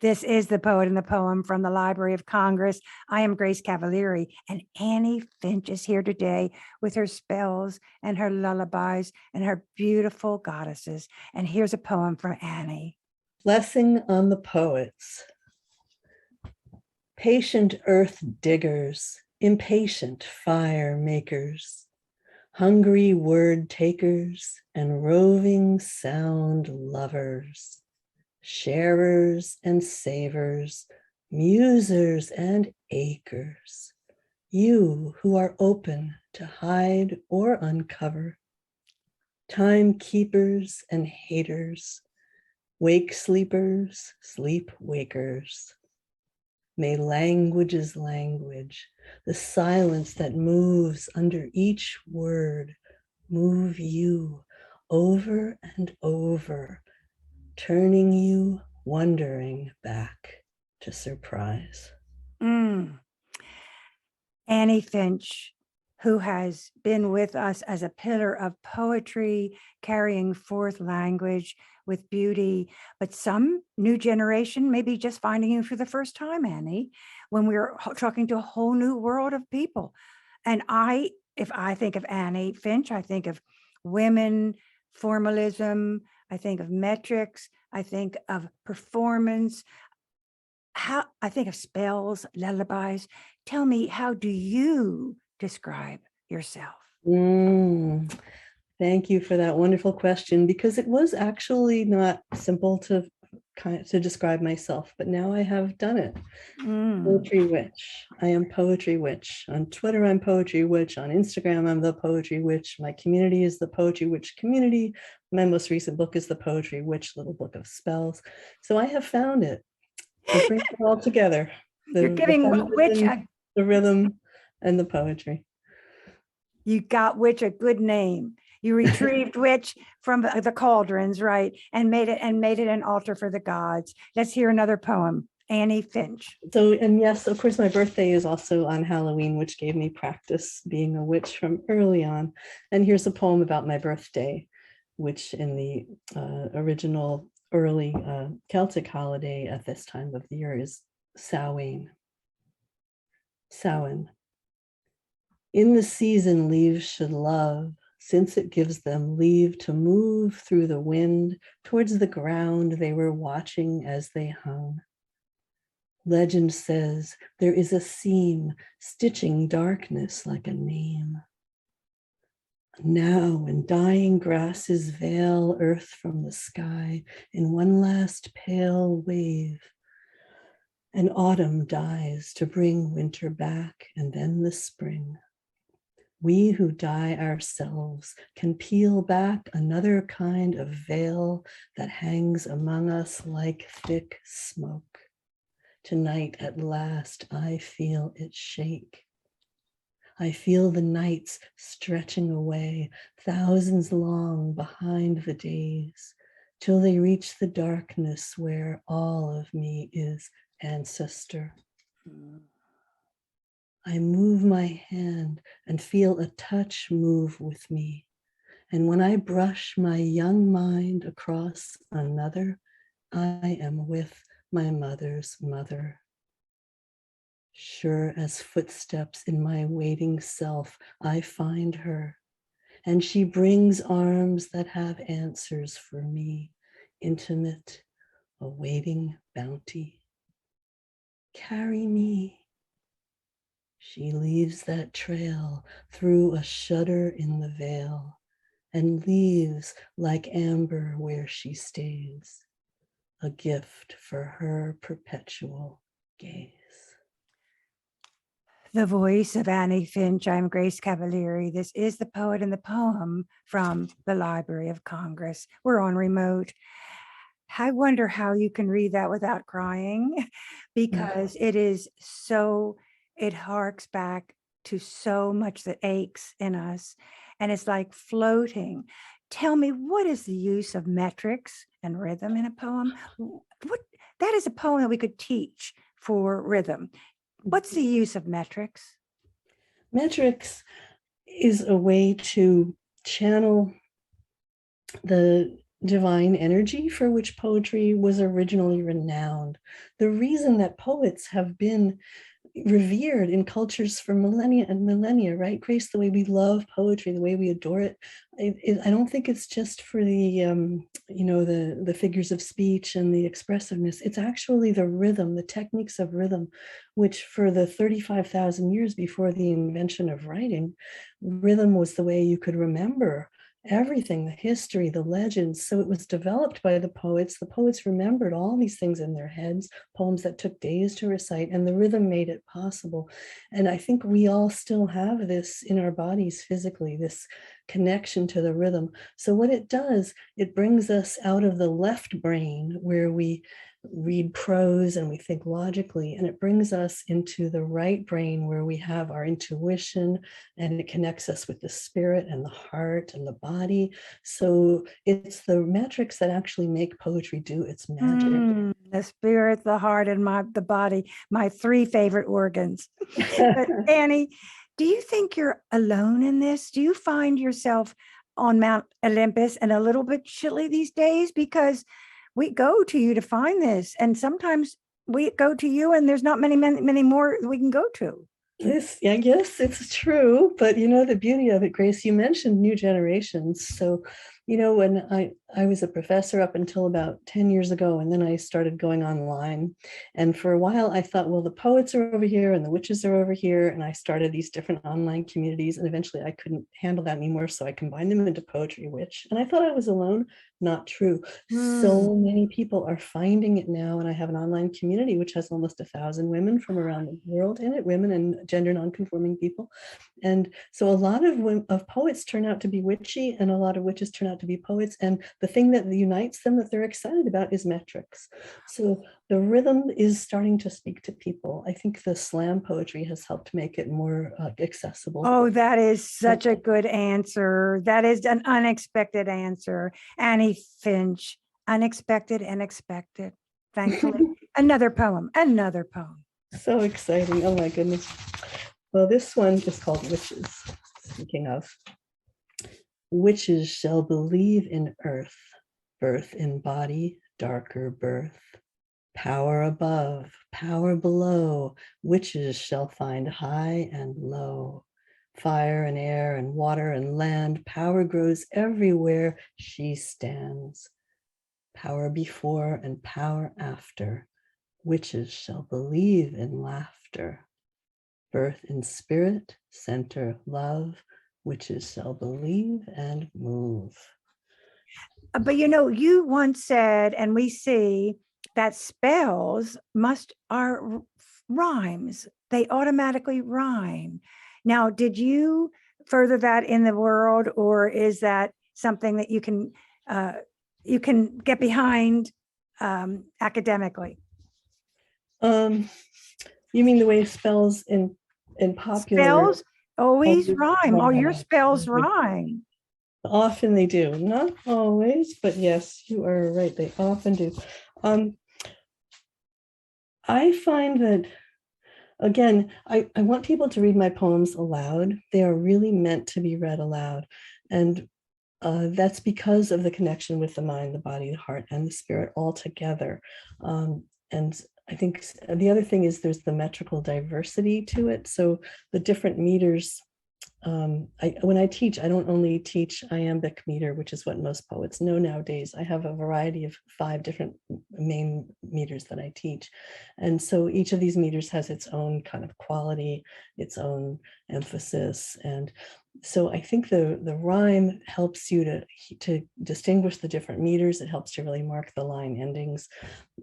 This is The Poet and the Poem from the Library of Congress. I am Grace Cavalieri, and Annie Finch is here today with her spells and her lullabies and her beautiful goddesses. And here's a poem from Annie. Blessing on the poets. Patient earth diggers, impatient fire makers, hungry word takers, and roving sound lovers, sharers and savers, musers and achers, you who are open to hide or uncover, timekeepers and haters, wake sleepers, sleep wakers. May language's language, the silence that moves under each word, move you over and over, turning you wondering back to surprise. Annie Finch, who has been with us as a pillar of poetry, carrying forth language with beauty, but some new generation may be just finding you for the first time, Annie, when we're talking to a whole new world of people. And if I think of Annie Finch, I think of women, formalism, I think of metrics, I think of performance, I think of spells, lullabies. Tell me, how do you describe yourself? Thank you for that wonderful question, because it was actually not simple to describe myself, but now I have done it. Poetry Witch. I am Poetry Witch. On Twitter, I'm Poetry Witch. On Instagram, I'm the Poetry Witch. My community is the Poetry Witch community. My most recent book is the Poetry Witch, Little Book of Spells. So I have found it. I bring it all together. You're giving Witch the rhythm and the poetry. You got Witch a good name. You retrieved Witch from the cauldrons, right? And made it an altar for the gods. Let's hear another poem. Annie Finch. So, and yes, of course, my birthday is also on Halloween, which gave me practice being a witch from early on. And here's a poem about my birthday, which in the original early Celtic holiday at this time of the year is Samhain. Samhain. In the season leaves should love, since it gives them leave to move through the wind towards the ground they were watching as they hung. Legend says there is a seam stitching darkness like a name. Now when dying grasses veil earth from the sky in one last pale wave, and autumn dies to bring winter back and then the spring. We who die ourselves can peel back another kind of veil that hangs among us like thick smoke. Tonight at last I feel it shake. I feel the nights stretching away, thousands long behind the days, till they reach the darkness where all of me is ancestor. I move my hand and feel a touch move with me. And when I brush my young mind across another, I am with my mother's mother. Sure as footsteps in my waiting self, I find her, and she brings arms that have answers for me, intimate, awaiting bounty. Carry me. She leaves that trail through a shudder in the veil and leaves like amber where she stays, a gift for her perpetual gaze. The voice of Annie Finch. I'm Grace Cavalieri. This is The Poet and the Poem from the Library of Congress. We're on remote. I wonder how you can read that without crying, because it harks back to so much that aches in us, and it's like floating. Tell me, what is the use of metrics and rhythm in a poem? That is a poem that we could teach for rhythm. What's the use of metrics? Metrics is a way to channel the divine energy for which poetry was originally renowned. The reason that poets have been revered in cultures for millennia and millennia, right, Grace? The way we love poetry, the way we adore it. I don't think it's just for the, the figures of speech and the expressiveness. It's actually the rhythm, the techniques of rhythm, which for the 35,000 years before the invention of writing, rhythm was the way you could remember everything, the history, the legends. So it was developed by the poets. The poets remembered all these things in their heads, poems that took days to recite, and the rhythm made it possible. And I think we all still have this in our bodies physically, this connection to the rhythm. So what it does, it brings us out of the left brain where we read prose and we think logically, and it brings us into the right brain where we have our intuition, and it connects us with the spirit and the heart and the body. So it's the metrics that actually make poetry do its magic. The spirit, the heart, and the body, my three favorite organs. But Annie, do you think you're alone in this? Do you find yourself on Mount Olympus and a little bit chilly these days? Because we go to you to find this, and sometimes we go to you and there's not many more we can go to. This, I guess it's true, but the beauty of it, Grace, you mentioned new generations. So, when I was a professor up until about 10 years ago, and then I started going online. And for a while I thought, well, the poets are over here and the witches are over here. And I started these different online communities, and eventually I couldn't handle that anymore. So I combined them into Poetry Witch. And I thought I was alone. Not true. So many people are finding it now. And I have an online community which has almost 1,000 women from around the world in it, women and gender nonconforming people. And so a lot of poets turn out to be witchy, and a lot of witches turn out to be poets. And the thing that unites them that they're excited about is metrics. So the rhythm is starting to speak to people. I think the slam poetry has helped make it more accessible. Oh, that is such a good answer. That is an unexpected answer. Annie Finch, unexpected and expected. Thankfully, another poem. So exciting. Oh my goodness. Well, this one is called Witches. Speaking of, witches shall believe in earth, birth in body, darker birth, power above, power below. Witches shall find high and low, fire and air and water and land. Power grows everywhere she stands. Power before and power after. Witches shall believe in laughter. Birth in spirit, center, love. Witches shall believe and move. But you once said, and we see that spells are rhymes. They automatically rhyme. Now, did you further that in the world, or is that something that you can get behind academically? You mean the way spells in popular spells always always rhyme? All your rhyme. spells rhyme. Often they do, not always, but yes, you are right. They often do. I find that, again, I want people to read my poems aloud. They are really meant to be read aloud. And that's because of the connection with the mind, the body, the heart, and the spirit all together. And I think the other thing is there's the metrical diversity to it. So the different meters, when I teach, I don't only teach iambic meter, which is what most poets know nowadays. I have a variety of 5 different main meters that I teach. And so each of these meters has its own kind of quality, its own emphasis. And so I think the rhyme helps you to distinguish the different meters. It helps to really mark the line endings.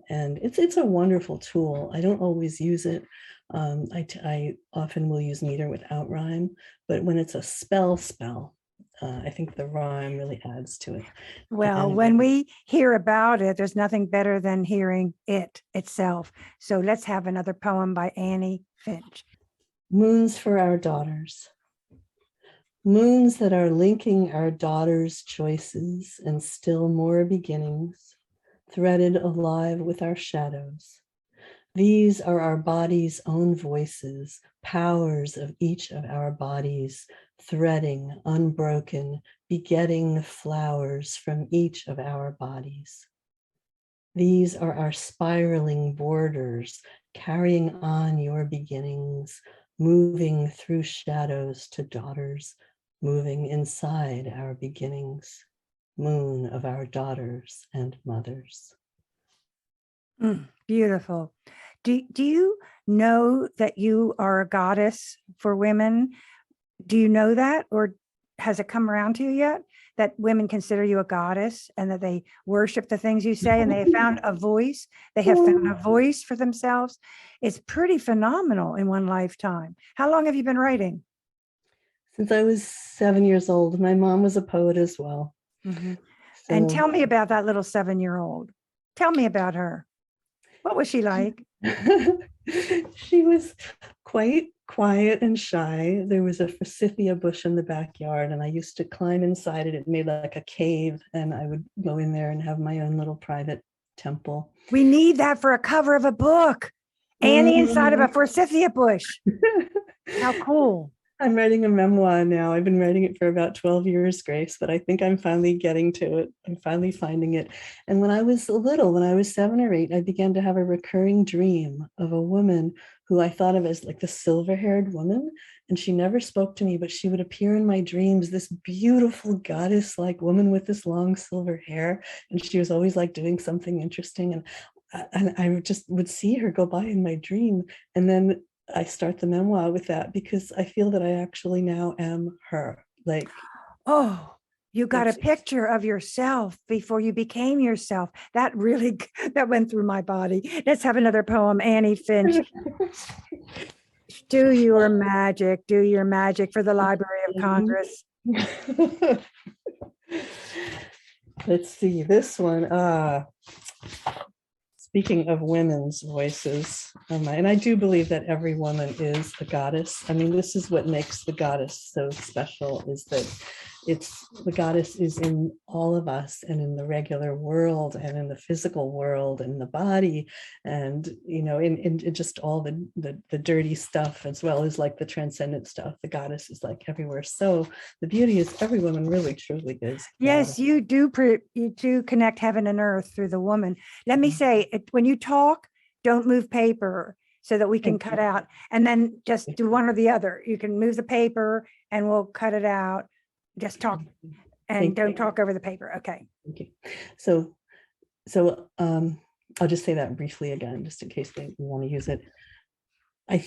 And it's a wonderful tool. I don't always use it. I often will use meter without rhyme, but when it's a spell, I think the rhyme really adds to it. Well, when we hear about it, there's nothing better than hearing it itself. So let's have another poem by Annie Finch. Moons for our daughters. Moons that are linking our daughters' choices and still more beginnings, threaded alive with our shadows. These are our bodies' own voices, powers of each of our bodies, threading, unbroken, begetting flowers from each of our bodies. These are our spiraling borders, carrying on your beginnings, moving through shadows to daughters, moving inside our beginnings, moon of our daughters and mothers. Beautiful. Do you know that you are a goddess for women? Do you know that, or has it come around to you yet that women consider you a goddess and that they worship the things you say and they have found a voice? They have found a voice for themselves. It's pretty phenomenal in one lifetime. How long have you been writing? Since I was 7 years old. My mom was a poet as well. Mm-hmm. And tell me about that little 7-year-old. Tell me about her. What was she like? She was quite quiet and shy. There was a forsythia bush in the backyard, and I used to climb inside it. It made like a cave, and I would go in there and have my own little private temple. We need that for a cover of a book. Annie inside of a forsythia bush. How cool. I'm writing a memoir now. I've been writing it for about 12 years, Grace, but I think I'm finally getting to it. I'm finally finding it. And when I was little, when I was 7 or 8, I began to have a recurring dream of a woman who I thought of as like the silver-haired woman. And she never spoke to me, but she would appear in my dreams, this beautiful goddess-like woman with this long silver hair. And she was always like doing something interesting. And I just would see her go by in my dream. And then I start the memoir with that because I feel that I actually now am her. Like, oh, you got a picture of yourself before you became yourself. That really, that went through my body. Let's have another poem, Annie Finch. Do your magic for the Library of Congress. Let's see this one. Speaking of women's voices, and I do believe that every woman is a goddess. I mean, this is what makes the goddess so special, is that the goddess is in all of us and in the regular world and in the physical world and the body, and in just all the dirty stuff as well as like the transcendent stuff. The goddess is like everywhere. So the beauty is every woman really truly is. Yes, you do connect heaven and earth through the woman. Let me say, when you talk, don't move paper so that we can cut out, and then just do one or the other. You can move the paper and we'll cut it out. Just talk and don't talk over the paper. Okay. Thank you. So I'll just say that briefly again, just in case they want to use it. I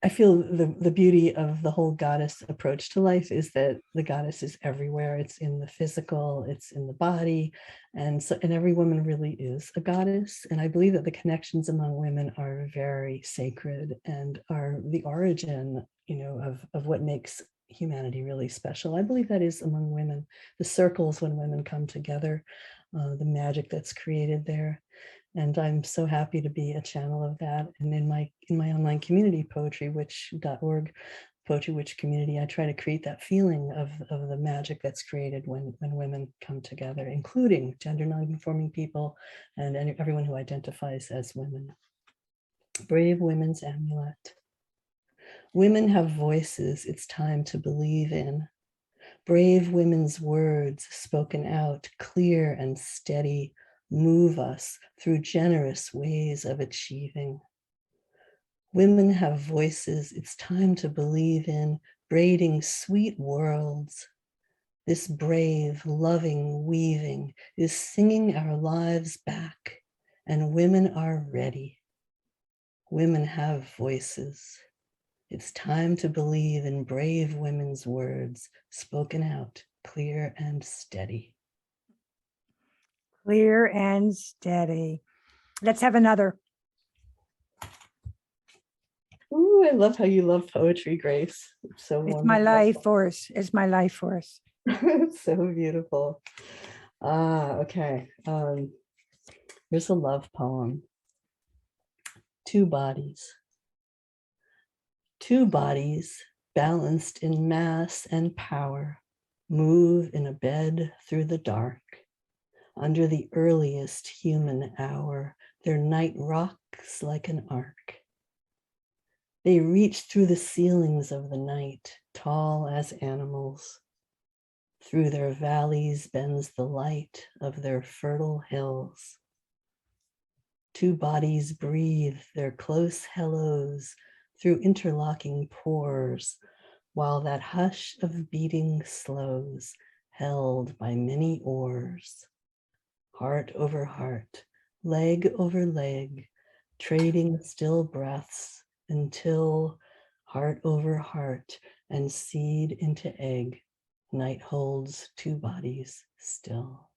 feel the beauty of the whole goddess approach to life is that the goddess is everywhere. It's in the physical, it's in the body, and every woman really is a goddess. And I believe that the connections among women are very sacred and are the origin, of what makes humanity really special. I believe that is among women, the circles when women come together, the magic that's created there. And I'm so happy to be a channel of that. And in my online community, poetrywitch.org, Poetry Witch community, I try to create that feeling of the magic that's created when women come together, including gender non-conforming people and everyone who identifies as women. Brave Women's Amulet. Women have voices it's time to believe in. Brave women's words spoken out, clear and steady, move us through generous ways of achieving. Women have voices it's time to believe in, braiding sweet worlds. This brave, loving weaving is singing our lives back, and women are ready. Women have voices. It's time to believe in brave women's words spoken out, clear and steady. Clear and steady. Let's have another. Ooh, I love how you love poetry, Grace. It's so wonderful. It's my life force. It's my life force. It's so beautiful. Okay. Here's a love poem. Two bodies. Two bodies balanced in mass and power move in a bed through the dark. Under the earliest human hour, their night rocks like an ark. They reach through the ceilings of the night, tall as animals. Through their valleys bends the light of their fertile hills. Two bodies breathe their close hellos through interlocking pores, while that hush of beating slows, held by many oars. Heart over heart, leg over leg, trading still breaths until heart over heart and seed into egg, night holds two bodies still.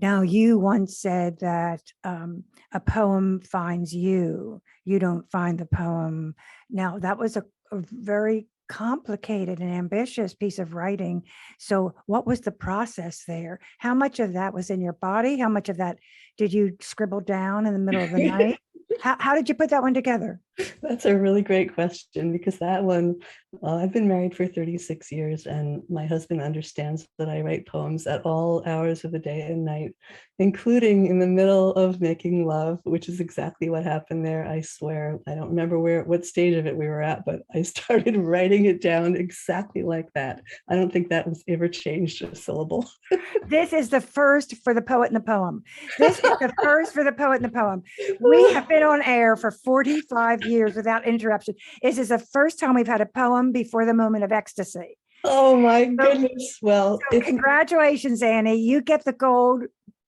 Now, you once said that a poem finds you. You don't find the poem. Now, that was a very complicated and ambitious piece of writing. So what was the process there? How much of that was in your body? How much of that did you scribble down in the middle of the night? How did you put that one together? That's a really great question, because that one, I've been married for 36 years, and my husband understands that I write poems at all hours of the day and night, including in the middle of making love, which is exactly what happened there. I swear, I don't remember what stage of it we were at, but I started writing it down exactly like that. I don't think that was ever changed a syllable. This is the first for the poet and the poem. This is the first for the poet and the poem. We have been on air for 45 years without interruption. This is the first time we've had a poem before the moment of ecstasy. Oh my goodness. Well, So it's congratulations, Annie. You get the gold.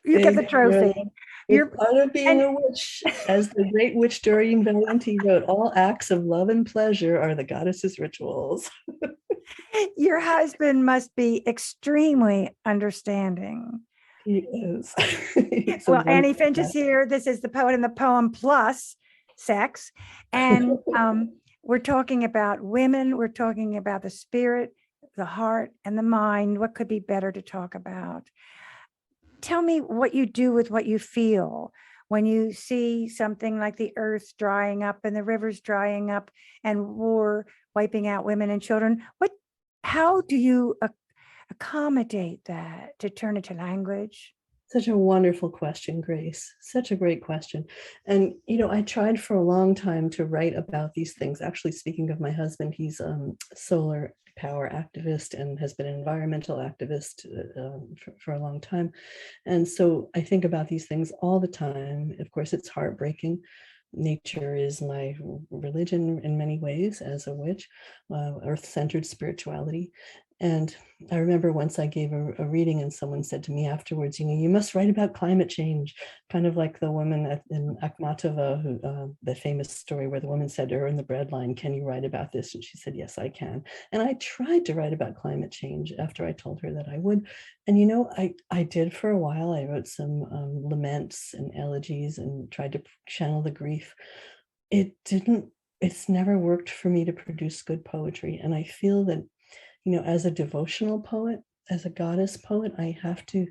You get the Thank trophy. you. You're It's part of being a witch. As the great witch Doreen Valenti wrote, all acts of love and pleasure are the goddess's rituals. your husband must be extremely understanding. He is. He's a Well, Annie wonderful Finch is guy. here. This is the poet and the poem plus sex. And we're talking about women. We're talking about the spirit, the heart, and the mind. What could be better to talk about? Tell me what you do with what you feel when you see something like the earth drying up and the rivers drying up and war wiping out women and children. How do you accommodate that to turn it to language? Such a wonderful question, Grace. Such a great question. And, I tried for a long time to write about these things. Actually, speaking of my husband, he's a solar power activist and has been an environmental activist for a long time. And so I think about these things all the time. Of course, it's heartbreaking. Nature is my religion in many ways as a witch, earth-centered spirituality. And I remember once I gave a reading and someone said to me afterwards, you must write about climate change, kind of like the woman in Akhmatova, the famous story where the woman said to her in the bread line, "Can you write about this?" And she said, "Yes, I can." And I tried to write about climate change after I told her that I would. And I did for a while. I wrote some laments and elegies and tried to channel the grief. It's never worked for me to produce good poetry. And I feel that as a devotional poet, as a goddess poet, I have to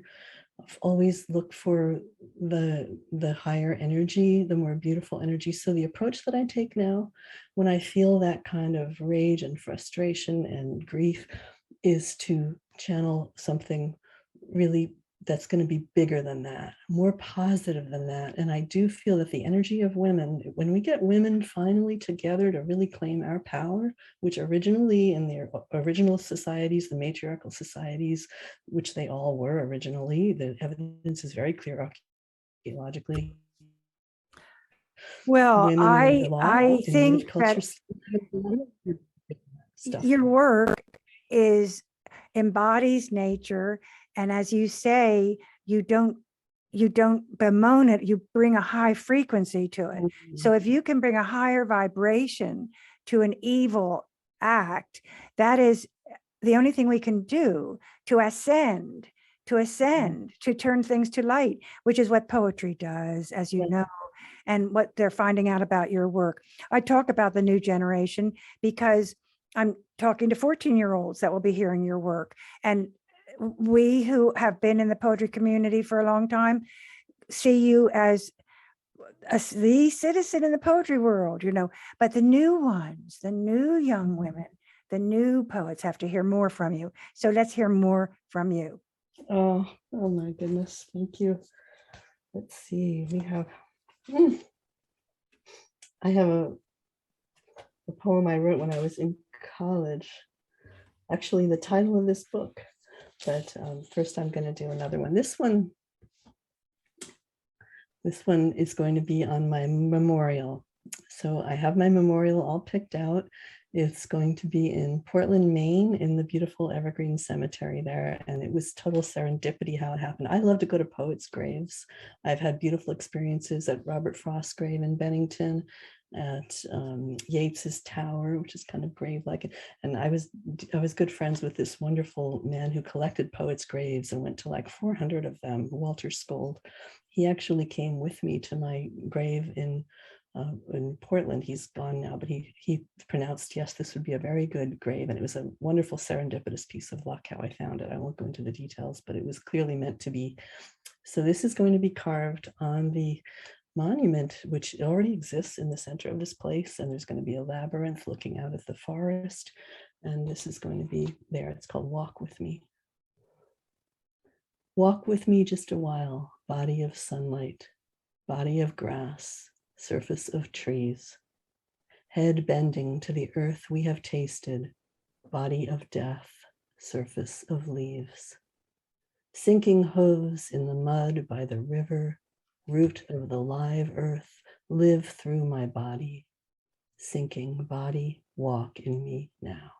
always look for the higher energy, the more beautiful energy. So the approach that I take now, when I feel that kind of rage and frustration and grief, is to channel something really that's going to be bigger than that, more positive than that. And I do feel that the energy of women, when we get women finally together to really claim our power, which originally in their original societies, the matriarchal societies, which they all were originally, the evidence is very clear archaeologically. Well, Women were the I law I in native think that cultures. Stuff. your work embodies nature, and as you say, you don't bemoan it, you bring a high frequency to it. So if you can bring a higher vibration to an evil act, that is the only thing we can do to ascend, to turn things to light, which is what poetry does, as you know, and what they're finding out about your work. I talk about the new generation because I'm talking to 14-year-olds that will be hearing your work. And we who have been in the poetry community for a long time see you as the citizen in the poetry world, but the new ones, the new young women, the new poets have to hear more from you. So let's hear more from you. Oh my goodness. Thank you. Let's see. I have a poem I wrote when I was in college. Actually, the title of this book. But first I'm going to do another one. This one is going to be on my memorial. So I have my memorial all picked out. It's going to be in Portland, Maine, in the beautiful Evergreen Cemetery there. And it was total serendipity how it happened. I love to go to poets' graves. I've had beautiful experiences at Robert Frost's grave in Bennington, at Yeats's Tower, which is kind of grave-like. And I was good friends with this wonderful man who collected poets' graves and went to like 400 of them, Walter Scold. He actually came with me to my grave in Portland. He's gone now, but he pronounced, yes, this would be a very good grave. And it was a wonderful serendipitous piece of luck how I found it. I won't go into the details, but it was clearly meant to be. So this is going to be carved on the monument, which already exists in the center of this place. And there's going to be a labyrinth looking out at the forest. And this is going to be there. It's called Walk With Me. Walk with me just a while, body of sunlight, body of grass, surface of trees, head bending to the earth we have tasted, body of death, surface of leaves, sinking hooves in the mud by the river, root of the live earth, live through my body, sinking body, walk in me now.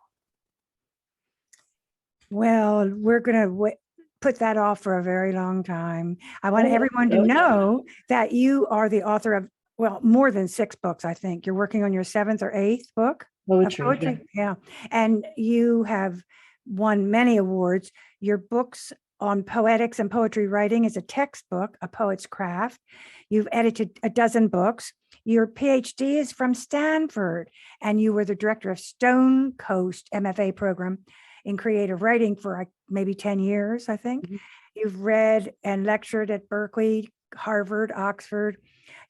Well, we're going to put that off for a very long time. I want everyone to okay. know that you are the author of, well, more than 6 books, I think. You're working on your 7th or 8th book of poetry. Yeah. And you have won many awards. Your books on poetics and poetry writing is a textbook, A Poet's Craft. You've edited a dozen books. Your PhD is from Stanford, and you were the director of Stone Coast MFA program in creative writing for maybe 10 years, I think. Mm-hmm. You've read and lectured at Berkeley, Harvard, Oxford.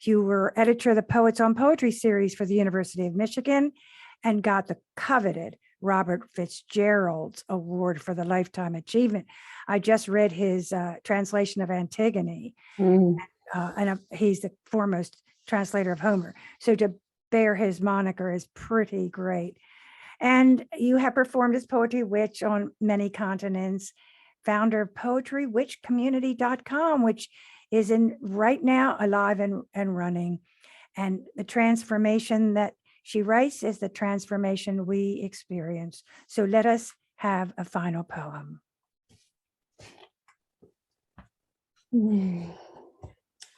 You were editor of the Poets on Poetry series for the University of Michigan and got the coveted Robert Fitzgerald's Award for the Lifetime Achievement. I just read his translation of Antigone, and he's the foremost translator of Homer. So to bear his moniker is pretty great. And you have performed as Poetry Witch on many continents, founder of PoetryWitchCommunity.com, which is right now alive and running. And the transformation that she writes is the transformation we experience. So let us have a final poem.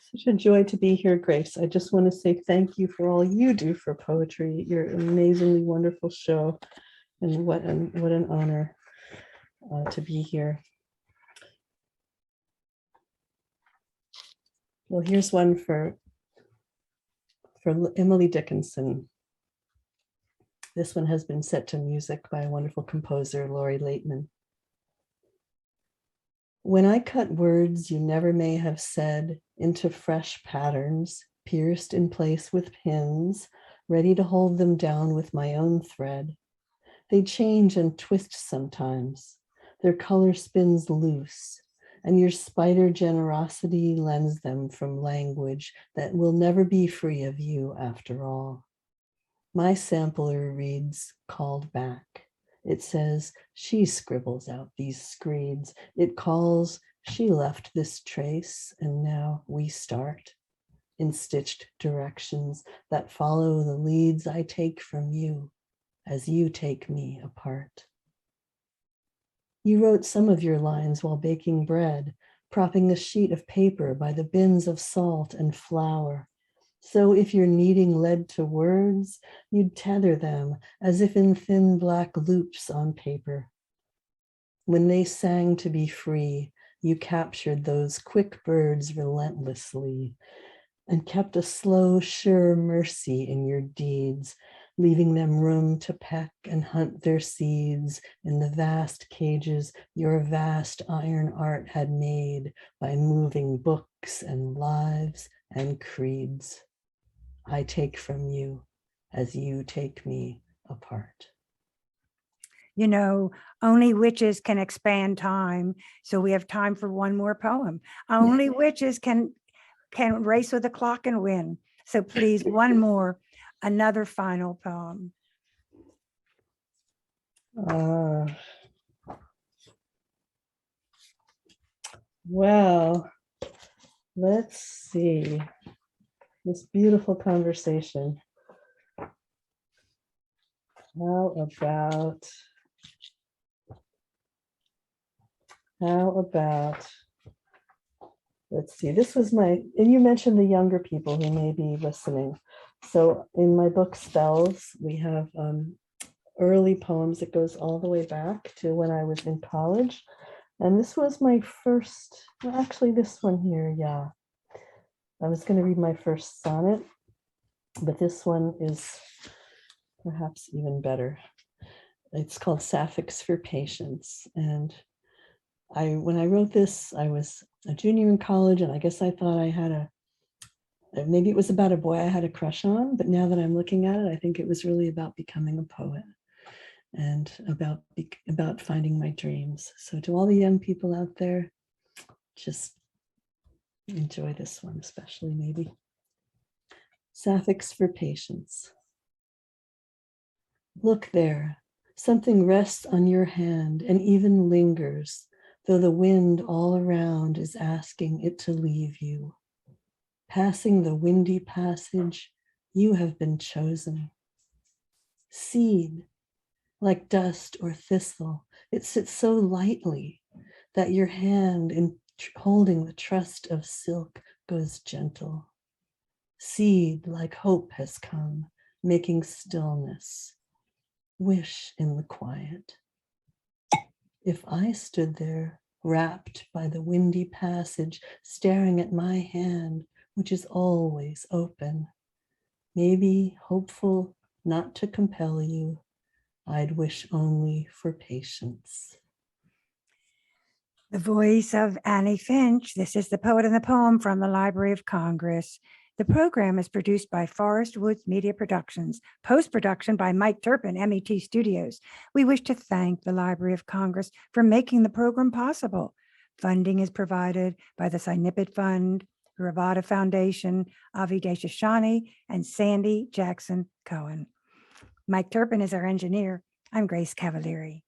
Such a joy to be here, Grace. I just want to say thank you for all you do for poetry. Your amazingly wonderful show, and what an honor to be here. Well, here's one for Emily Dickinson. This one has been set to music by a wonderful composer, Laurie Laitman. When I cut words you never may have said into fresh patterns, pierced in place with pins, ready to hold them down with my own thread, they change and twist sometimes. Their color spins loose, and your spider generosity lends them from language that will never be free of you after all. My sampler reads, called back. It says, she scribbles out these screeds. It calls, she left this trace, and now we start in stitched directions that follow the leads I take from you as you take me apart. You wrote some of your lines while baking bread, propping a sheet of paper by the bins of salt and flour. So if your kneading led to words, you'd tether them as if in thin black loops on paper. When they sang to be free, you captured those quick birds relentlessly and kept a slow, sure mercy in your deeds, leaving them room to peck and hunt their seeds in the vast cages your vast iron art had made by moving books and lives and creeds. I take from you as you take me apart. You know, only witches can expand time. So we have time for one more poem. Only witches can race with the clock and win. So please, one more, another final poem. Uh, well, let's see. This beautiful conversation. How about, let's see, this was and you mentioned the younger people who may be listening. So in my book, Spells, we have early poems that goes all the way back to when I was in college. And this was my first, well, actually this one here, yeah. I was going to read my first sonnet, but this one is perhaps even better. It's called Sapphics for Patience. And when I wrote this, I was a junior in college, and I guess I thought I had maybe it was about a boy I had a crush on, but now that I'm looking at it, I think it was really about becoming a poet and about finding my dreams. So to all the young people out there, just enjoy this one, especially maybe. Sapphics for Patience. Look there, something rests on your hand and even lingers, though the wind all around is asking it to leave you. Passing the windy passage, you have been chosen. Seed, like dust or thistle, it sits so lightly that your hand in holding the trust of silk goes gentle. Seed, like hope has come, making stillness. Wish in the quiet. If I stood there, wrapped by the windy passage, staring at my hand, which is always open, maybe hopeful not to compel you, I'd wish only for patience. The voice of Annie Finch. This is The Poet and the Poem from the Library of Congress. The program is produced by Forest Woods Media Productions, post-production by Mike Turpin, MET Studios. We wish to thank the Library of Congress for making the program possible. Funding is provided by the Sinipit Fund, Ravada Foundation, Avi Deshashani, and Sandy Jackson Cohen. Mike Turpin is our engineer. I'm Grace Cavalieri.